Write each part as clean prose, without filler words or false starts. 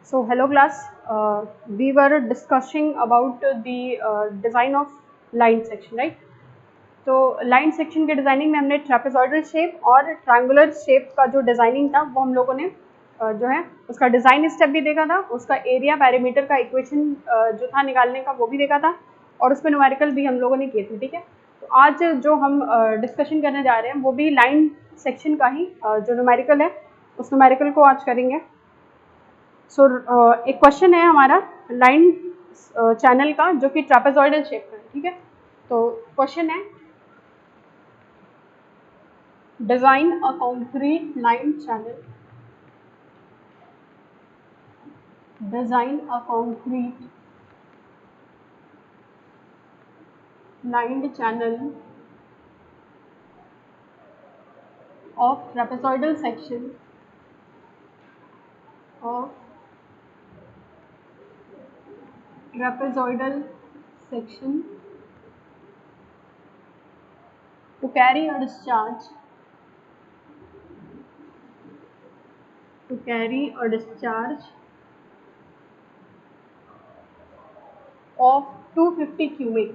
So hello class, we were discussing about the design of line section, right? तो line section के designing में हमने trapezoidal shape और triangular shape का जो डिज़ाइनिंग था वो हम लोगों ने जो है उसका डिज़ाइन स्टेप भी देखा था, उसका एरिया पैरामीटर का इक्वेशन जो था निकालने का वो भी देखा था और उसमें न्यूमेरिकल भी हम लोगों ने किए थे। ठीक है, तो आज जो हम डिस्कशन करने जा रहे हैं वो भी लाइन सेक्शन का ही जो न्यूमेरिकल है उस न्यूमेरिकल को आज करेंगे। सो एक क्वेश्चन है हमारा लाइन चैनल का जो कि ट्रेपेजॉइडल शेप का है। ठीक है, तो क्वेश्चन है design a concrete line channel. Design a concrete lined channel of trapezoidal section to carry a discharge of 250 cubic.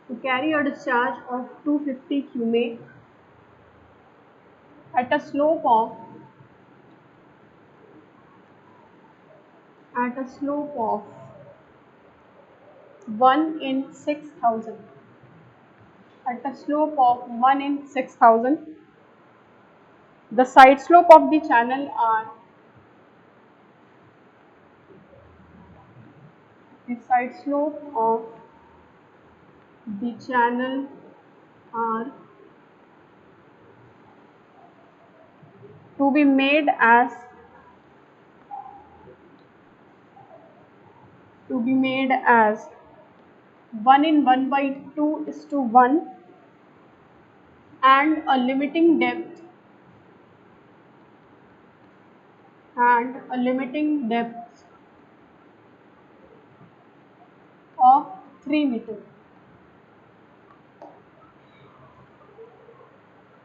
To carry a discharge of 250 cubic at a slope of 1 in 6,000. At a slope of 1 in 6,000. The side slope of the channel are to be made as 1 in 1/2:1 and a limiting depth of 3 meters.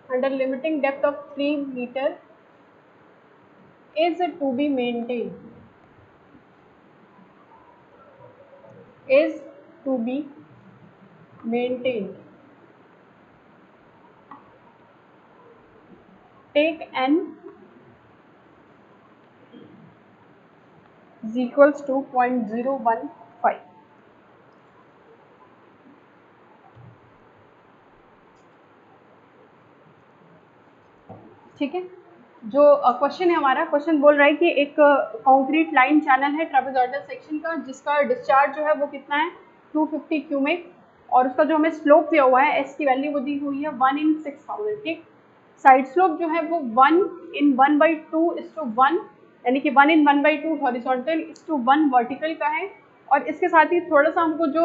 And a limiting depth of 3 meters is to be maintained. Take n is equals to 0.015. ठीक है, जो question है हमारा, question बोल रहा है कि एक कंक्रीट लाइन चैनल है ट्रेपेजॉइडल सेक्शन का जिसका डिस्चार्ज जो है वो कितना है 250 क्यूबिक और उसका जो हमें स्लोप दिया हुआ है एस की वैल्यू वो दी हुई है 1 in 6,000. ठीक, साइड स्लोप जो है वो 1 in 1/2:1 यानी कि 1 in 1/2 हॉरिजॉन्टल 1 वर्टिकल का है। और इसके साथ ही थोड़ा सा हमको जो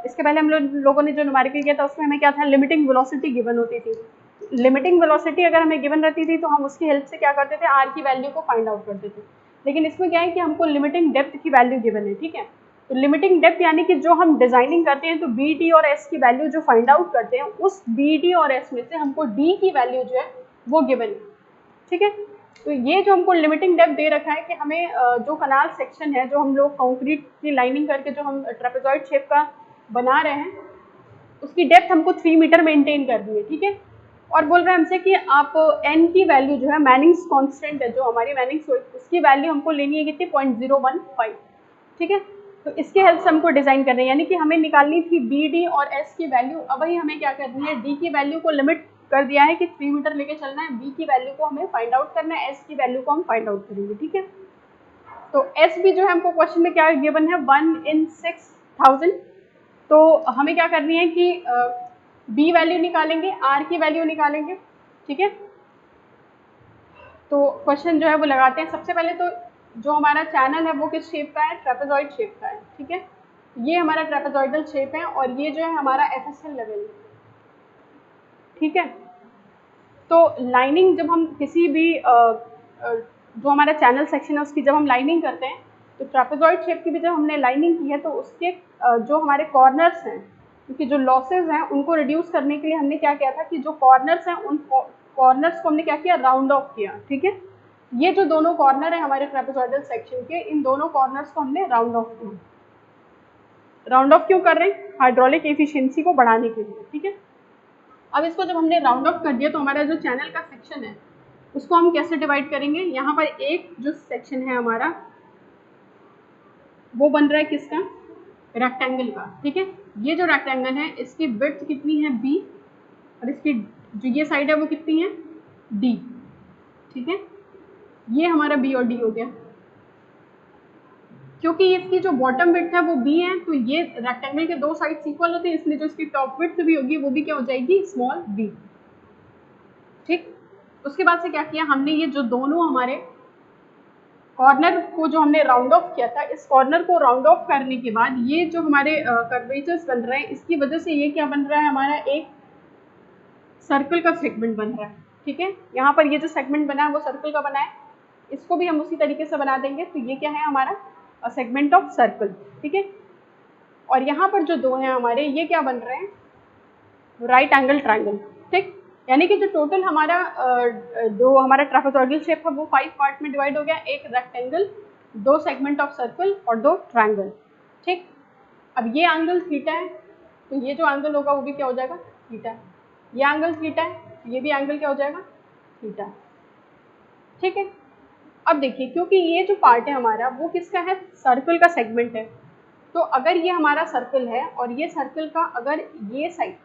इसके पहले हम लोगों ने जो न्यूमेरिकल किया था उसमें हमें क्या था, लिमिटिंग वेलोसिटी गिवन होती थी। लिमिटिंग वेलोसिटी अगर हमें गिवन रहती थी तो हम उसकी हेल्प से क्या करते थे, आर की वैल्यू को फाइंड आउट करते थे। लेकिन इसमें क्या है कि हमको लिमिटिंग डेप्थ की वैल्यू गिवन है। ठीक है, तो लिमिटिंग डेप्थ यानी कि जो हम डिजाइनिंग करते हैं तो बी डी और एस की वैल्यू जो फाइंड आउट करते हैं उस बी डी और एस में से हमको डी की वैल्यू जो है वो गिवन है। ठीक है, तो ये जो हमको लिमिटिंग डेप्थ दे रखा है कि हमें जो कनाल सेक्शन है जो हम लोग कंक्रीट की लाइनिंग करके जो हम ट्रेपेजॉइड शेप का बना रहे हैं उसकी डेप्थ हमको 3 मीटर मेंटेन करनी है। ठीक है, और बोल रहा है हमसे कि आप n की वैल्यू जो है मैनिंग्स कांस्टेंट है जो हमारी मैनिंग्स उसकी वैल्यू हमको लेनी है कितनी 0.015। ठीक है, तो इसके हेल्प से हमको डिजाइन करना है यानी कि हमें निकालनी थी बी डी और एस की वैल्यू। अब वही हमें क्या करनी है, डी की वैल्यू को लिमिट कर दिया है कि 3 मीटर लेके चलना है, बी की वैल्यू को हमें फाइंड आउट करना है, एस की वैल्यू को हम फाइंड आउट करेंगे। ठीक है, तो एस भी जो है हमको क्वेश्चन में क्या गिवन है 1 in 6,000। तो हमें क्या करनी है कि बी वैल्यू निकालेंगे, आर की वैल्यू निकालेंगे। ठीक है, तो क्वेश्चन जो है वो लगाते हैं। सबसे पहले तो जो हमारा चैनल है वो किस शेप का है, ट्रेपेजॉइड शेप का है। ठीक है, ये हमारा ट्रेपेजॉइडल शेप है और ये जो है हमारा एफएसएल लेवल है। ठीक है, तो लाइनिंग जब हम किसी भी जो हमारा चैनल सेक्शन है उसकी जब हम लाइनिंग करते हैं तो ट्रेपेजॉइड शेप की भी जब हमने लाइनिंग की है तो उसके जो हमारे कॉर्नर्स हैं क्योंकि जो लॉसेज हैं उनको रिड्यूस करने के लिए हमने क्या किया था कि जो कॉर्नर्स हैं उन कॉर्नर्स को हमने क्या किया, राउंड ऑफ किया। ठीक है, ये जो दोनों कॉर्नर है हमारे ट्रेपेजॉइडल सेक्शन के, इन दोनों कॉर्नर्स को हमने राउंड ऑफ किया। राउंड ऑफ क्यों कर रहे हैं? हाइड्रोलिक एफिशिएंसी को बढ़ाने के लिए, ठीक है। अब इसको जब हमने राउंड ऑफ कर दिया तो हमारा जो चैनल का सेक्शन है उसको हम कैसे डिवाइड करेंगे? यहाँ पर एक जो सेक्शन है हमारा वो बन रहा है किसका? रेक्टेंगल का, ठीक है। ये जो रेक्टेंगल है इसकी विड्थ कितनी है? b, और इसकी जो ये साइड है वो कितनी है? d, ठीक है। ये हमारा b और d हो गया। क्योंकि इसकी जो बॉटम विड्थ है वो b है, तो ये रेक्टेंगल के दो साइड्स इक्वल होते हैं, इसलिए जो इसकी टॉप विड्थ भी होगी वो भी क्या हो जाएगी? स्मॉल b, ठीक। उसके बाद से क्या किया हमने? ये जो दोनों हमारे कॉर्नर को जो हमने राउंड ऑफ किया था, इस कॉर्नर को राउंड ऑफ करने के बाद ये जो हमारे कर्वेचर्स बन रहे हैं, इसकी वजह से ये क्या बन रहा है? हमारा एक सर्कल का सेगमेंट बन रहा है, ठीक है। यहाँ पर ये जो सेगमेंट बना है वो सर्कल का बना है, इसको भी हम उसी तरीके से बना देंगे। तो ये क्या है? हमारा सेगमेंट ऑफ सर्कल, ठीक है। और यहाँ पर जो दो हैं हमारे, ये क्या बन रहे हैं? राइट एंगल ट्रायंगल, ठीक। यानी कि जो टोटल हमारा जो हमारा ट्रापेजॉइडल शेप है वो 5 पार्ट में डिवाइड हो गया। एक रेक्टेंगल, दो सेगमेंट ऑफ सर्कल और दो ट्रायंगल, ठीक। अब ये एंगल थीटा है, तो ये जो एंगल होगा वो भी क्या हो जाएगा? थीटा। ये एंगल थीटा है, ये भी एंगल क्या हो जाएगा? थीटा, ठीक है। अब देखिए, क्योंकि ये जो पार्ट है हमारा वो किसका है? सर्कल का सेगमेंट है। तो अगर ये हमारा सर्कल है और ये सर्कल का अगर ये साइड,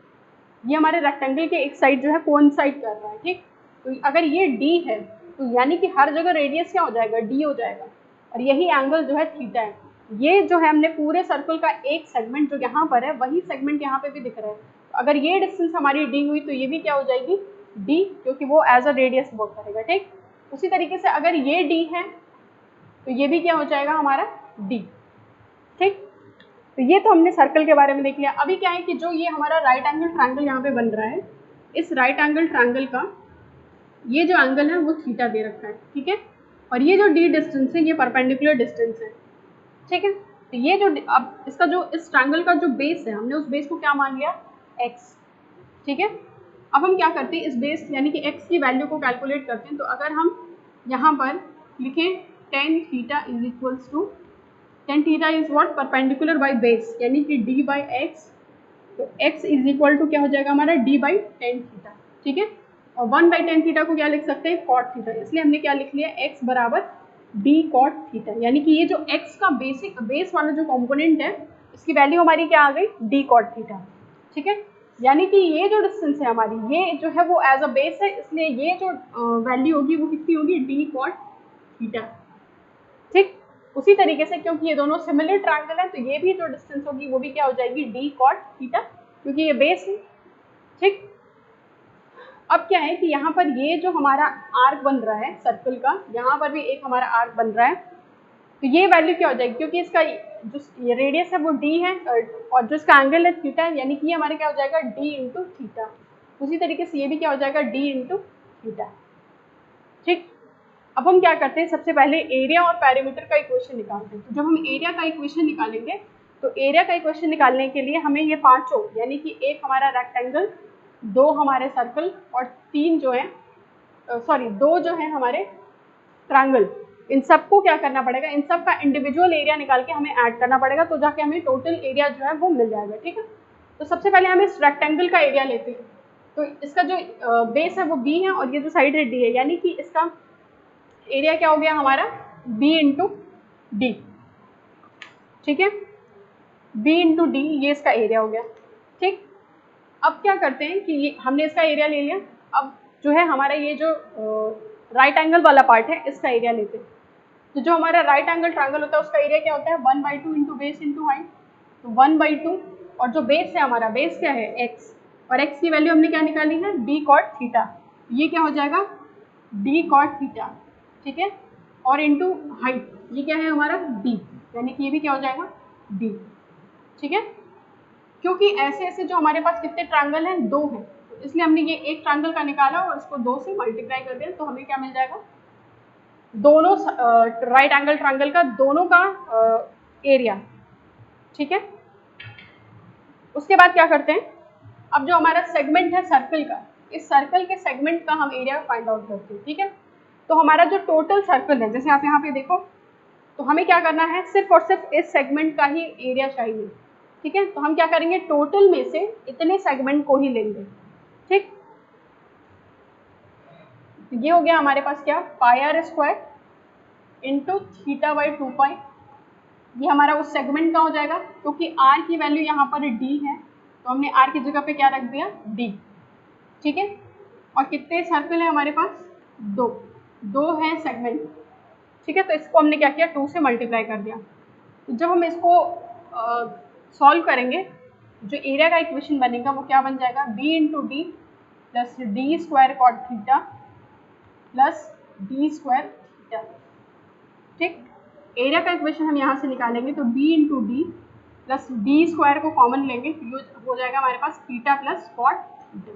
ये हमारे रेक्टेंगल के एक साइड जो है कोइंसाइड कर रहा है, ठीक। तो अगर ये d है तो यानी कि हर जगह रेडियस क्या हो जाएगा? d हो जाएगा, और यही एंगल जो है थीटा है। ये जो है हमने पूरे सर्कल का एक सेगमेंट जो यहाँ पर है वही सेगमेंट यहाँ पे भी दिख रहा है। तो अगर ये डिस्टेंस हमारी d हुई तो ये भी क्या हो जाएगी? d, क्योंकि वो एज अ रेडियस वर्क करेगा, ठीक। उसी तरीके से अगर ये d है तो ये भी क्या हो जाएगा? हमारा d, ठीक। तो ये तो हमने सर्कल के बारे में देख लिया। अभी क्या है कि जो ये हमारा राइट एंगल ट्रायंगल यहाँ पे बन रहा है, इस राइट एंगल ट्रायंगल का ये जो एंगल है वो थीटा दे रखा है, ठीक है। और ये जो d डिस्टेंस है ये परपेंडिकुलर डिस्टेंस है, ठीक है। तो ये जो अब इसका जो इस ट्रायंगल का जो बेस है, हमने उस बेस को क्या मान लिया? x, ठीक है। अब हम क्या करते हैं? इस बेस यानी कि x की वैल्यू को कैलकुलेट करते हैं। तो अगर हम यहाँ पर लिखें tan theta is equals to, tan theta is what? Perpendicular by base, यानी कि d बाई एक्स। तो x इज इक्वल टू क्या हो जाएगा हमारा? d बाई tan थीटा, ठीक है। और 1 बाई tan थीटा को क्या लिख सकते हैं? cot theta. इसलिए हमने क्या लिख लिया? x बराबर d cot थीटा, यानी कि ये जो x का बेस वाला जो कॉम्पोनेंट है इसकी वैल्यू हमारी क्या आ गई? d cot थीटा, ठीक है। यानी कि ये जो डिस्टेंस है हमारी, ये जो है वो एज अ बेस है, इसलिए ये जो वैल्यू होगी वो कितनी होगी? d cot थीटा, ठीक। उसी तरीके से क्योंकि ये दोनों सिमिलर ट्रायंगल है तो ये भी जो डिस्टेंस होगी वो भी क्या हो जाएगी? d cot थीटा, क्योंकि ये बेस है, ठीक। अब क्या है कि यहाँ पर ये जो हमारा आर्क बन रहा है सर्कल का, यहाँ पर भी एक हमारा आर्क बन रहा है, तो ये वैल्यू क्या हो जाएगी? क्योंकि इसका जो ये रेडियस है वो d है और जो इसका एंगल है थीटा है, यानी कि ये हमारे क्या हो जाएगा? d into theta. उसी तरीके से ये भी क्या हो जाएगा? d इंटू थीटा, ठीक। अब हम क्या करते हैं? सबसे पहले एरिया और पैरामीटर का इक्वेशन निकालते हैं। तो जब हम एरिया का इक्वेशन निकालेंगे तो एरिया का इक्वेशन निकालने के लिए हमें ये पांचों, यानी कि एक हमारा रेक्टेंगल, दो हमारे सर्कल और तीन जो है दो जो है हमारे ट्रायंगल, इन सबको क्या करना पड़ेगा? इन सब का इंडिविजुअल एरिया निकाल के हमें ऐड करना पड़ेगा, तो जाके हमें टोटल एरिया जो है वो मिल जाएगा, ठीक है। तो सबसे पहले हम इस रेक्टेंगल का एरिया लेते हैं। तो इसका जो बेस है वो b है और ये जो साइड है d है, यानी कि इसका एरिया क्या हो गया हमारा? b इंटू डी, ठीक है। b इंटू डी, ये इसका एरिया हो गया, ठीक। अब क्या करते हैं कि ये हमने इसका एरिया ले लिया। अब जो है हमारा ये जो राइट एंगल वाला पार्ट है इसका एरिया लेते हैं। तो जो हमारा राइट एंगल ट्रायंगल होता है उसका एरिया क्या होता है? 1/2 इंटू बेस इंटू हाइट। तो 1/2, और जो बेस है हमारा, बेस क्या है? x, और x की वैल्यू हमने क्या निकाली है? d cot theta. ये क्या हो जाएगा? d cot थीटा, ठीक है। और इंटू हाइट, ये क्या है हमारा? d, यानी कि ये भी क्या हो जाएगा? d, ठीक है। क्योंकि ऐसे ऐसे जो हमारे पास कितने ट्रायंगल हैं? दो हैं, तो इसलिए हमने ये एक ट्रायंगल का निकाला और इसको 2 से मल्टीप्लाई कर दिया, तो हमें क्या मिल जाएगा? दोनों राइट एंगल ट्रायंगल का दोनों का एरिया, ठीक है। उसके बाद क्या करते हैं? अब जो हमारा सेगमेंट है सर्कल का, इस सर्कल के सेगमेंट का हम एरिया फाइंड आउट करते हैं, ठीक है। तो हमारा जो टोटल सर्कल है, जैसे आप यहाँ पे देखो, तो हमें क्या करना है, सिर्फ और सिर्फ इस सेगमेंट का ही एरिया चाहिए, ठीक है। तो हम क्या करेंगे, टोटल में से इतने सेगमेंट को ही लेंगे, ठीक। ये हो गया हमारे पास क्या, pi R square into theta by 2 pi. ये हमारा उस सेगमेंट का हो जाएगा, क्योंकि आर की वैल्यू यहाँ पर डी है, तो हमने आर की जगह पे क्या रख दिया, डी, ठीक है। और कितने सर्कल है हमारे पास, दो है सेगमेंट, ठीक है। तो इसको हमने क्या किया, 2 से मल्टीप्लाई कर दिया। तो जब हम इसको सॉल्व करेंगे, जो एरिया का इक्वेशन बनेगा वो क्या बन जाएगा, B into D plus D square cot theta plus D square theta, ठीक। एरिया का इक्वेशन हम यहाँ से निकालेंगे, तो B into D plus D square को कॉमन लेंगे, तो हो जाएगा हमारे पास थीटा प्लस कॉट थीटा,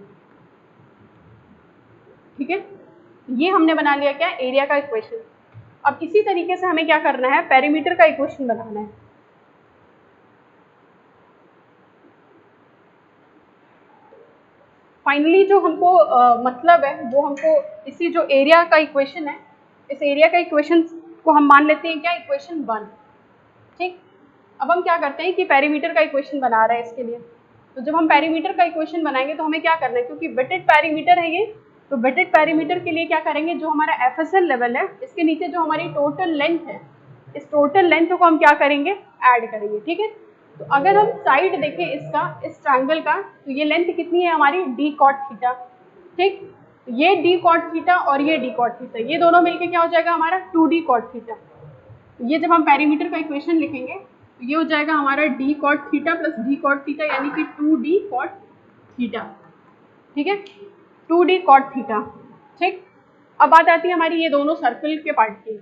ठीक है। ये हमने बना लिया क्या, एरिया का इक्वेशन। अब इसी तरीके से हमें क्या करना है, पेरीमीटर का इक्वेशन बनाना है। फाइनली जो हमको मतलब है, वो हमको इसी जो एरिया का इक्वेशन है, इस एरिया का इक्वेशन को हम मान लेते हैं क्या, इक्वेशन 1, ठीक। अब हम क्या करते हैं कि पेरीमीटर का इक्वेशन बना रहे हैं इसके लिए। तो जब हम पेरीमीटर का इक्वेशन बनाएंगे तो हमें क्या करना है, क्योंकि बिटेड पेरीमीटर है ये, तो बिटेड पेरीमीटर के लिए क्या करेंगे, जो हमारा एफएसएल लेवल है, इसके नीचे जो हमारी टोटल लेंथ है, इस टोटल लेंथ को हम क्या करेंगे, ऐड करेंगे, ठीक है। तो अगर हम साइड देखें इसका, इस ट्रायंगल का, तो ये लेंथ कितनी है हमारी, डी कॉट थीटा, ठीक। ये डी कॉट थीटा और ये डी कॉट थीटा, ये दोनों मिलके क्या हो जाएगा हमारा 2d कॉट थीटा। ये जब हम पेरीमीटर का इक्वेशन लिखेंगे तो ये हो जाएगा हमारा D cot theta plus D cot theta, यानी कि 2d कॉट थीटा, ठीक है, 2d कॉट थीटा, ठीक। अब बात आती है हमारी ये दोनों सर्कल के पार्ट की।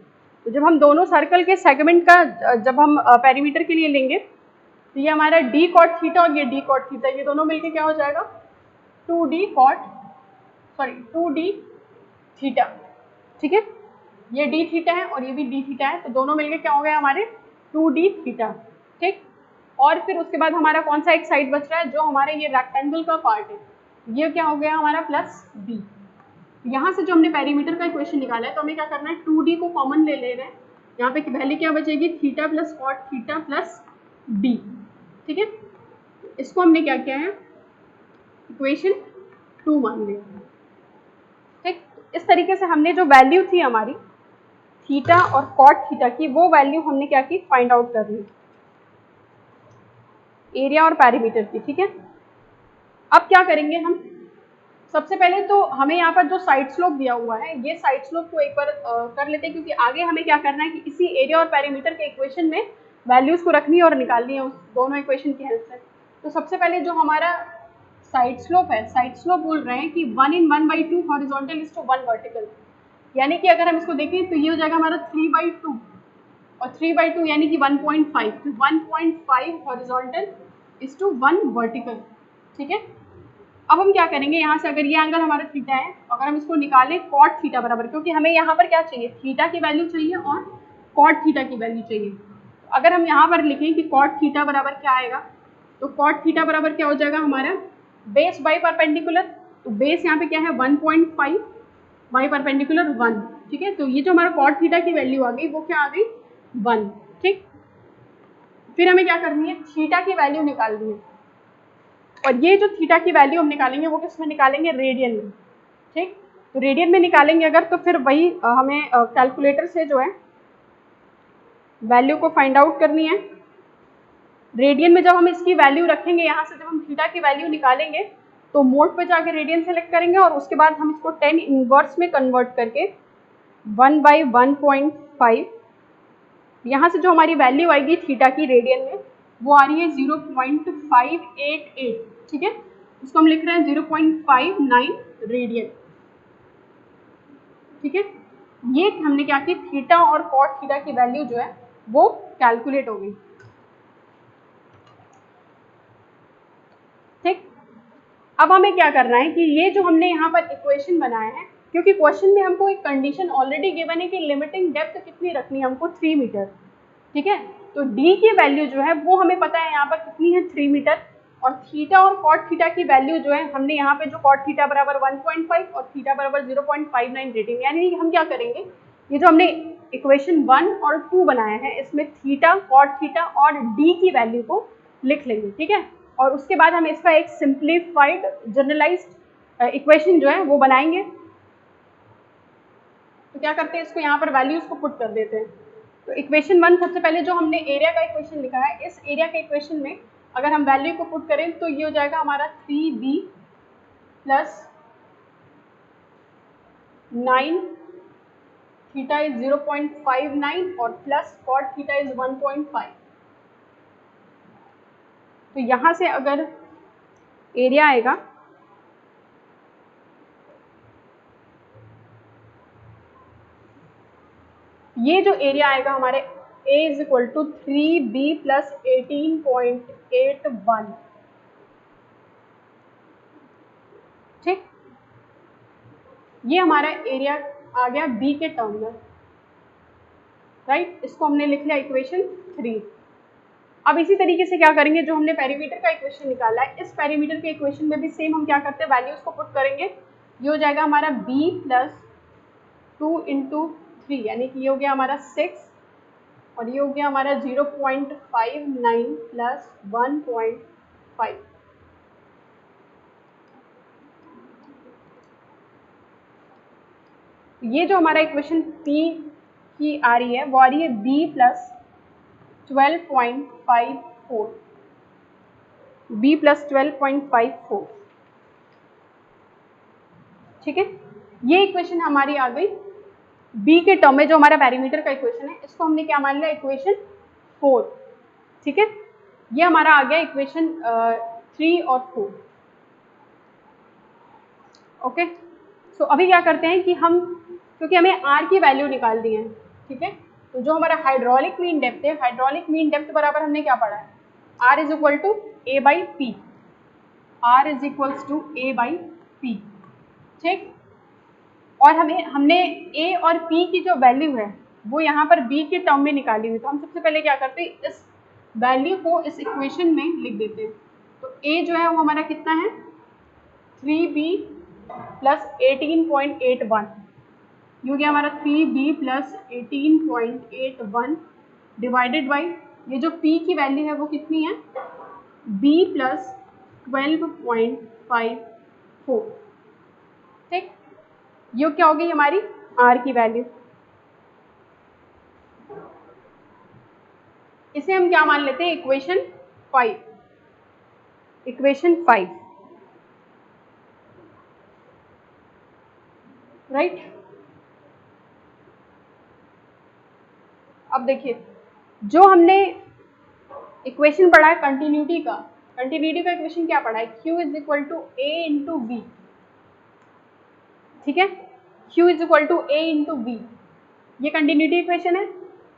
तो जब हम दोनों सर्कल के सेगमेंट का जब हम पेरीमीटर के लिए लेंगे, तो ये हमारा डी कॉट थीटा और ये डी कॉट थीटा, ये दोनों मिलके क्या हो जाएगा, 2d थीटा, ठीक है। ये डी थीटा है और ये भी डी थीटा है, तो दोनों मिलके क्या हो गए हमारे 2d थीटा, ठीक। और फिर उसके बाद हमारा कौन सा एक साइड बच रहा है, जो हमारे ये रेक्टेंगल का पार्ट है, ये क्या हो गया हमारा प्लस b। यहाँ से जो हमने पेरीमीटर का इक्वेशन निकाला है, तो हमें क्या करना है, 2d को कॉमन ले रहे हैं, यहाँ पे वैल्यू क्या बचेगी, theta plus cot theta plus b, ठीक है। इसको हमने क्या किया है, इक्वेशन 2 मान लिया, ठीक। इस तरीके से हमने जो वैल्यू थी हमारी थीटा और कॉट थीटा की, वो वैल्यू हमने क्या की, फाइंड आउट कर ली एरिया और पेरीमीटर की, ठीक है। अब क्या करेंगे हम, सबसे पहले तो हमें यहाँ पर जो साइड स्लोप दिया हुआ है, ये साइड स्लोप को एक बार कर लेते हैं, क्योंकि आगे हमें क्या करना है कि इसी एरिया और पेरीमीटर के इक्वेशन में वैल्यूज को रखनी है और निकालनी है उस दोनों इक्वेशन की हेल्प से। तो सबसे पहले जो हमारा साइड स्लोप है, साइड स्लोप बोल रहे हैं कि 1 in 1/2 horizontal is to 1 vertical, यानी कि अगर हम इसको देखें तो ये हो जाएगा हमारा 3/2 और 3/2 यानी कि 1.5, तो 1.5 हॉरिजॉन्टल इज टू 1 वर्टिकल, ठीक है। अब हम क्या करेंगे, यहाँ से अगर ये एंगल हमारा थीटा है, अगर हम इसको निकालें कॉट थीटा बराबर, क्योंकि हमें यहाँ पर क्या चाहिए, थीटा की वैल्यू चाहिए और कॉट थीटा की वैल्यू चाहिए। तो अगर हम यहाँ पर लिखें कि कॉट थीटा बराबर क्या आएगा, तो कॉट थीटा बराबर क्या हो जाएगा हमारा बेस बाई परपेंडिकुलर, तो बेस यहाँ पे क्या है 1.5 बाई परपेंडिकुलर 1, ठीक है। तो ये जो हमारा कॉट थीटा की वैल्यू आ गई वो क्या आ गई 1, ठीक। फिर हमें क्या करनी है, थीटा की वैल्यू निकालनी है, और ये जो थीटा की वैल्यू हम निकालेंगे वो किस में निकालेंगे, रेडियन में, ठीक। तो रेडियन में निकालेंगे अगर, तो फिर वही हमें कैलकुलेटर से जो है वैल्यू को फाइंड आउट करनी है। रेडियन में जब हम इसकी वैल्यू रखेंगे, यहाँ से जब हम थीटा की वैल्यू निकालेंगे तो मोड पे जाके रेडियन सेलेक्ट करेंगे और उसके बाद हम इसको 10 इनवर्स में कन्वर्ट करके 1/1.5, यहाँ से जो हमारी वैल्यू आएगी थीटा की रेडियन में वो आ रही है 0.588, ठीक है। उसको हम लिख रहे हैं 0.59 रेडियन, ठीक है। ये हमने क्या की, थीटा और कॉट थीटा की वैल्यू जो है वो कैलकुलेट हो गई, ठीक। अब हमें क्या करना है कि ये जो हमने यहाँ पर इक्वेशन बनाया है, क्योंकि क्वेश्चन में हमको एक कंडीशन ऑलरेडी गिवन है कि लिमिटिंग डेप्थ कितनी रखनी है हमको, 3 मीटर, ठीक है। तो d की वैल्यू जो है वो हमें पता है यहाँ पर कितनी है, 3 मीटर। और थीटा और कॉट थीटा की वैल्यू जो है हमने यहाँ पे जो कॉट थीटा बराबर 1.5 और थीटा बराबर 0.59 रेटिंग, यानी हम क्या करेंगे, ये जो हमने इक्वेशन 1 और 2 बनाया है इसमें थीटा, कॉट थीटा और डी की वैल्यू को लिख लेंगे, ठीक है। और उसके बाद हम इसका एक सिंप्लीफाइड जनरलाइज्ड इक्वेशन जो है वो बनाएंगे। तो क्या करते हैं, इसको यहाँ पर वैल्यूज को पुट कर देते हैं। तो इक्वेशन 1 सबसे पहले जो हमने एरिया का इक्वेशन लिखा है, इस एरिया के इक्वेशन में अगर हम वैल्यू को पुट करें तो ये हो जाएगा हमारा 3b प्लस 9 थीटा इज 0.59 और प्लस कॉट थीटा इज 1.5। तो यहाँ से अगर एरिया आएगा ये जो एरिया आएगा हमारे a is equal to 3b plus 18.81, ठीक। ये हमारा एरिया आ गया b के टर्म में, राइट। इसको हमने लिख लिया इक्वेशन 3। अब इसी तरीके से क्या करेंगे, जो हमने पेरीमीटर का इक्वेशन निकाला है इस पेरीमीटर के इक्वेशन में भी सेम हम क्या करते हैं, वैल्यूज को पुट करेंगे। ये हो जाएगा हमारा b प्लस 2 इंटू 3, यानी कि ये हो गया हमारा 6 और ये हो गया हमारा 0.59 प्लस 1.5। ये जो हमारा इक्वेशन p की आ रही है वो आ रही है b प्लस 12.54, b प्लस 12.54, ठीक है। ये इक्वेशन हमारी आ गई b के टर्म में, जो हमारा पेरीमीटर का इक्वेशन है इसको हमने क्या मान लिया, इक्वेशन 4, ठीक है। ये हमारा आ गया इक्वेशन 3 और 4, ओके। सो अभी क्या करते हैं कि हम, क्योंकि हमें r की वैल्यू निकाल दी है, ठीक है, तो जो हमारा हाइड्रोलिक मीन डेप्थ है, हाइड्रोलिक मीन डेप्थ बराबर हमने क्या पढ़ा है, r is equal to a by P, r is equals to a by P, ठीक। और हमने a और p की जो वैल्यू है वो यहाँ पर b के टर्म में निकाली हुई, तो हम सबसे पहले क्या करते हैं, इस वैल्यू को इस इक्वेशन में लिख देते हैं। तो a जो है वो हमारा कितना है, 3b प्लस 18.81, ये हो गया हमारा 3b प्लस 18.81 डिवाइडेड बाई ये जो p की वैल्यू है वो कितनी है, b प्लस 12.54, ठीक। ये क्या होगी हमारी r की वैल्यू। इसे हम क्या मान लेते हैं, इक्वेशन 5, इक्वेशन 5, राइट। अब देखिए जो हमने इक्वेशन पढ़ा है कंटिन्यूटी का, कंटिन्यूटी का इक्वेशन क्या पढ़ा है, q is equal to a into V, ठीक है, q is equal to a into V, ये कंटिन्यूटी इक्वेशन है।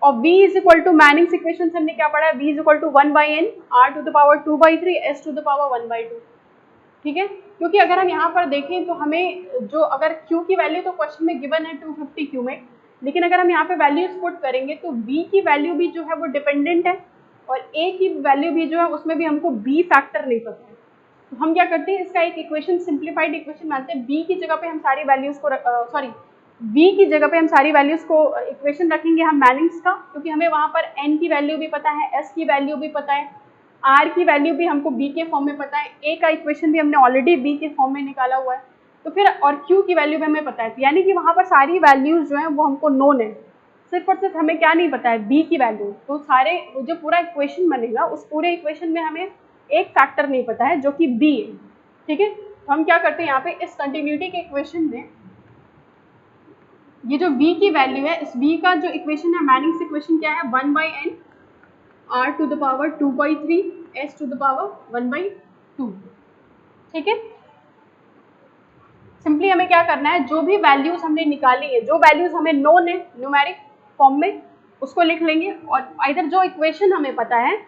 और v is equal to Manning's equation से हमने क्या पढ़ा है, v is equal to 1 by N r to the power 2 by 3 s to the power 1 by 2, ठीक है। क्योंकि अगर हम यहाँ पर देखें तो हमें जो अगर q की वैल्यू तो क्वेश्चन में गिवन है 250 क्यूमेक, लेकिन अगर हम यहाँ पे वैल्यूज पुट करेंगे तो v की वैल्यू भी जो है वो डिपेंडेंट है और a की वैल्यू भी जो है उसमें भी हमको b फैक्टर नहीं पता है। तो हम क्या करते हैं, इसका एक इक्वेशन सिंप्लीफाइड इक्वेशन बनाते हैं, b की जगह पे हम सारी वैल्यूज को v की जगह पे हम सारी वैल्यूज को इक्वेशन रखेंगे हम मैनिंग्स का, क्योंकि हमें वहाँ पर n की वैल्यू भी पता है, s की वैल्यू भी पता है, r की वैल्यू भी हमको b के फॉर्म में पता है, a का इक्वेशन भी हमने ऑलरेडी b के फॉर्म में निकाला हुआ है, तो फिर और q की वैल्यू भी हमें पता है, यानी कि वहाँ पर सारी वैल्यूज जो है वो हमको नोन है, सिर्फ और सिर्फ हमें क्या नहीं पता है, b की वैल्यू। तो सारे जो पूरा इक्वेशन बनेगा उस पूरे इक्वेशन में हमें एक फैक्टर नहीं पता है जो कि b है, ठीक है। तो हम क्या करते हैं, यहाँ पे इस कंटिन्यूटी के इक्वेशन में ये जो v की वैल्यू है, इस v का जो इक्वेशन है मैनिंग्स इक्वेशन क्या है, 1 by N r to the power 2 by 3 s to the power 1 by 2, ठीक है। सिंपली हमें क्या करना है, जो भी वैल्यूज हमने निकाली है, जो वैल्यूज हमें नोन है न्यूमेरिक फॉर्म में, उसको लिख लेंगे और इधर जो इक्वेशन हमें पता है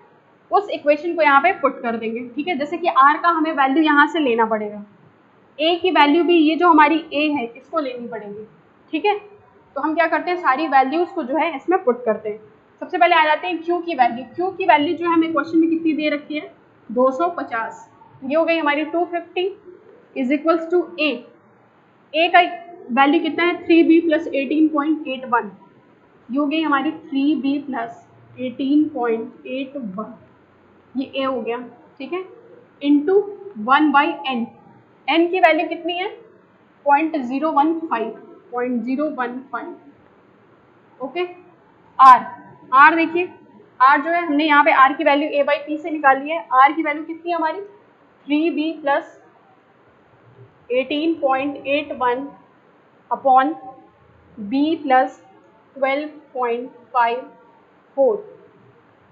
उस इक्वेशन को यहाँ पे पुट कर देंगे, ठीक है। जैसे कि r का हमें वैल्यू यहाँ से लेना पड़ेगा, a की वैल्यू भी ये जो हमारी a है इसको लेनी पड़ेगी, ठीक है। तो हम क्या करते हैं, सारी वैल्यूज को जो है इसमें पुट करते हैं। सबसे पहले आ जाते हैं q की वैल्यू। q की वैल्यू जो है हमें क्वेश्चन में कितनी दे रखी है, 250, ये हो गई हमारी 250 इज इक्वल्स टू ए का वैल्यू कितना है 3b प्लस 18.81, ये हो गई हमारी 3b प्लस 18.81, ये ए हो गया, ठीक है, इंटू 1/n, n की वैल्यू कितनी है 0.015, ओके। r देखिए, r जो है हमने यहाँ पे r की वैल्यू a/p से निकाली है, r की वैल्यू कितनी है हमारी 3b plus 18.81 upon b plus 12.54,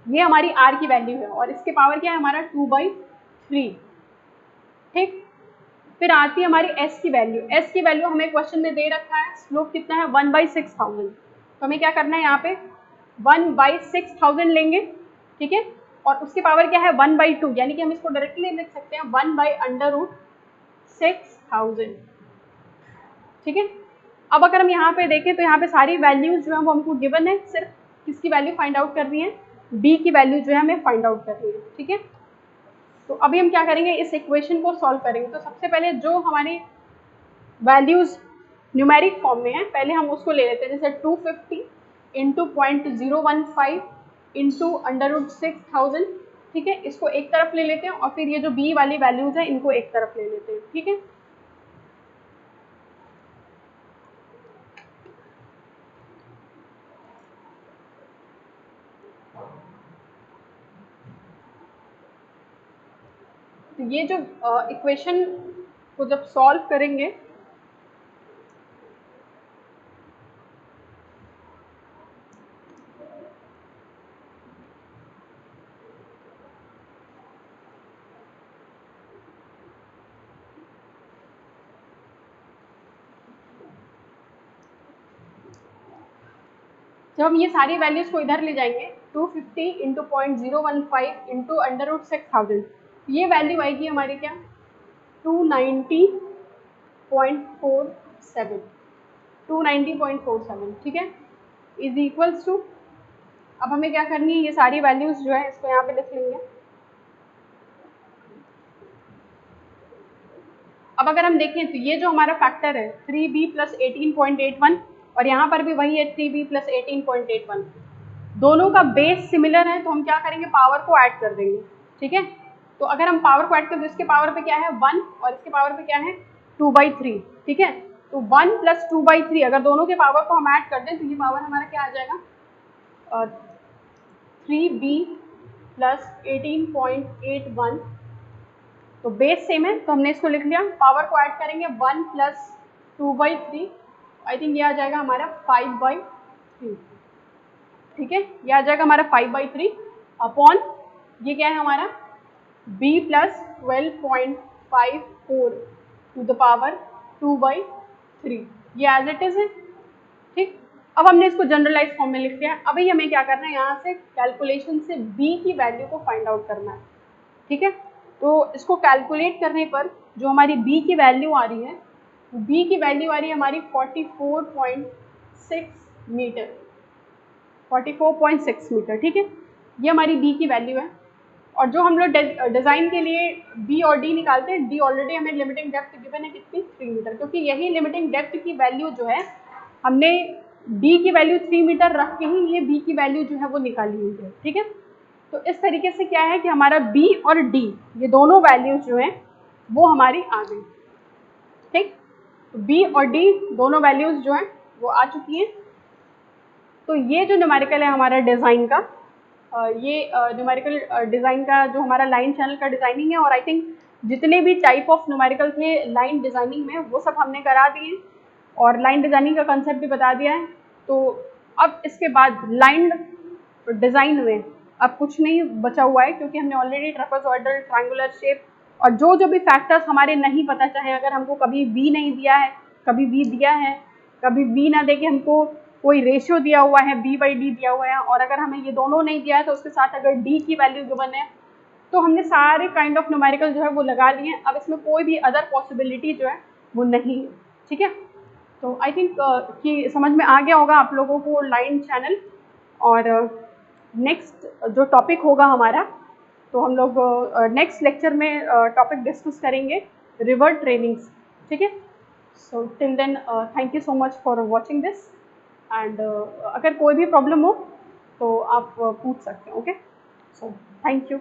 ये हमारी r की वैल्यू है और इसके पावर क्या है हमारा 2/3, ठीक। फिर आती है हमारी s की वैल्यू, s की वैल्यू हमें क्वेश्चन में दे रखा है, स्लोप कितना है 1/6000, तो हमें क्या करना है यहाँ पे 1/6000 लेंगे, ठीक है, और उसकी पावर क्या है 1/2, यानी कि हम इसको डायरेक्टली लिख सकते हैं 1/√6000, ठीक है। अब अगर हम यहाँ पे देखें तो यहाँ पे सारी वैल्यूज जो है वो हमको गिवन है, सिर्फ किसकी वैल्यू फाइंड आउट करनी है, b की वैल्यू जो है हमें फाइंड आउट करनी है, ठीक है। तो अभी हम क्या करेंगे, इस इक्वेशन को सॉल्व करेंगे। तो सबसे पहले जो हमारी वैल्यूज न्यूमेरिक फॉर्म में है, पहले हम उसको ले लेते हैं, जैसे 250 इंटू 0.015 इंटू √6000, ठीक है, इसको एक तरफ ले लेते हैं और फिर ये जो b वाली वैल्यूज है इनको एक तरफ ले लेते हैं, ठीक है। तो ये जो इक्वेशन को जब सॉल्व करेंगे जब हम ये सारी वैल्यूज को इधर ले जाएंगे 250 इंटू 0.015 इंटू √6000, ये वैल्यू आएगी हमारी क्या 290.47, ठीक है, इज इक्वल्स टू, अब हमें क्या करनी है, ये सारी वैल्यूज जो है इसको यहाँ पे लिख लेंगे। अब अगर हम देखें तो ये जो हमारा फैक्टर है 3b प्लस 18.81 और यहाँ पर भी वही है 3b प्लस 18.81, दोनों का बेस सिमिलर है, तो हम क्या करेंगे पावर को ऐड कर देंगे, ठीक है। तो अगर हम पावर को ऐड करें तो इसके पावर पे क्या है 1 और इसके पावर पे क्या है 2/3, ठीक है। तो 1 प्लस 2/3 अगर दोनों के पावर को हम ऐड कर दें तो ये पावर हमारा क्या आ जाएगा 3b प्लस 18.81, तो बेस सेम है तो हमने इसको लिख लिया, पावर को ऐड करेंगे 1 प्लस 2/3, आई थिंक ये आ जाएगा हमारा 5/3, ठीक है, ये आ जाएगा हमारा 5/3 अपॉन ये क्या है हमारा b plus 12.54 to the power 2/3, ये एज इट इज है, ठीक। अब हमने इसको जनरलाइज फॉर्म में लिख दिया। अभी हमें क्या करना है, यहाँ से कैलकुलेशन से b की वैल्यू को फाइंड आउट करना है, ठीक है। तो इसको कैलकुलेट करने पर जो हमारी b की वैल्यू आ रही है, b की वैल्यू आ रही है हमारी 44.6 मीटर, 44.6 मीटर, ठीक है, ये हमारी b की वैल्यू है। और जो हम लोग डिज़ाइन के लिए b और d निकालते हैं, d ऑलरेडी हमें लिमिटिंग डेप्थ गिवन है कितनी 3 मीटर, क्योंकि यही लिमिटिंग डेप्थ की वैल्यू जो है हमने d की वैल्यू 3 मीटर रख के ही ये b की वैल्यू जो है वो निकाली हुई है, ठीक है। तो इस तरीके से क्या है कि हमारा b और d ये दोनों वैल्यूज जो हैं वो हमारी आ गई, ठीक। तो b और d दोनों वैल्यूज जो हैं वो आ चुकी हैं। तो ये जो न्यूमेरिकल है हमारा डिज़ाइन का, ये न्यूमेरिकल डिज़ाइन का जो हमारा लाइन चैनल का डिज़ाइनिंग है, और आई थिंक जितने भी टाइप ऑफ न्यूमेरिकल थे लाइन डिज़ाइनिंग में वो सब हमने करा दिए और लाइन डिज़ाइनिंग का कंसेप्ट भी बता दिया है। तो अब इसके बाद लाइन डिज़ाइन में अब कुछ नहीं बचा हुआ है, क्योंकि हमने ऑलरेडी ट्रापेजॉइडल, ट्रायंगुलर शेप और जो भी फैक्टर्स हमारे नहीं पता, चाहे अगर हमको कभी v नहीं दिया है, कभी v दिया है, कभी v ना दे के हमको कोई रेशियो दिया हुआ है b/d दिया हुआ है, और अगर हमें ये दोनों नहीं दिया है तो उसके साथ अगर d की वैल्यू गिवन है, तो हमने सारे काइंड ऑफ न्यूमेरिकल जो है वो लगा लिए हैं। अब इसमें कोई भी अदर पॉसिबिलिटी जो है वो नहीं है, ठीक है। तो आई थिंक कि समझ में आ गया होगा आप लोगों को लाइन चैनल। और नेक्स्ट जो टॉपिक होगा हमारा तो हम लोग नेक्स्ट लेक्चर में टॉपिक डिस्कस करेंगे रिवर ट्रेनिंग्स, ठीक है। So till then thank you so much for watching this and अगर कोई भी प्रॉब्लम हो तो आप पूछ सकते हैं, ओके। So thank you.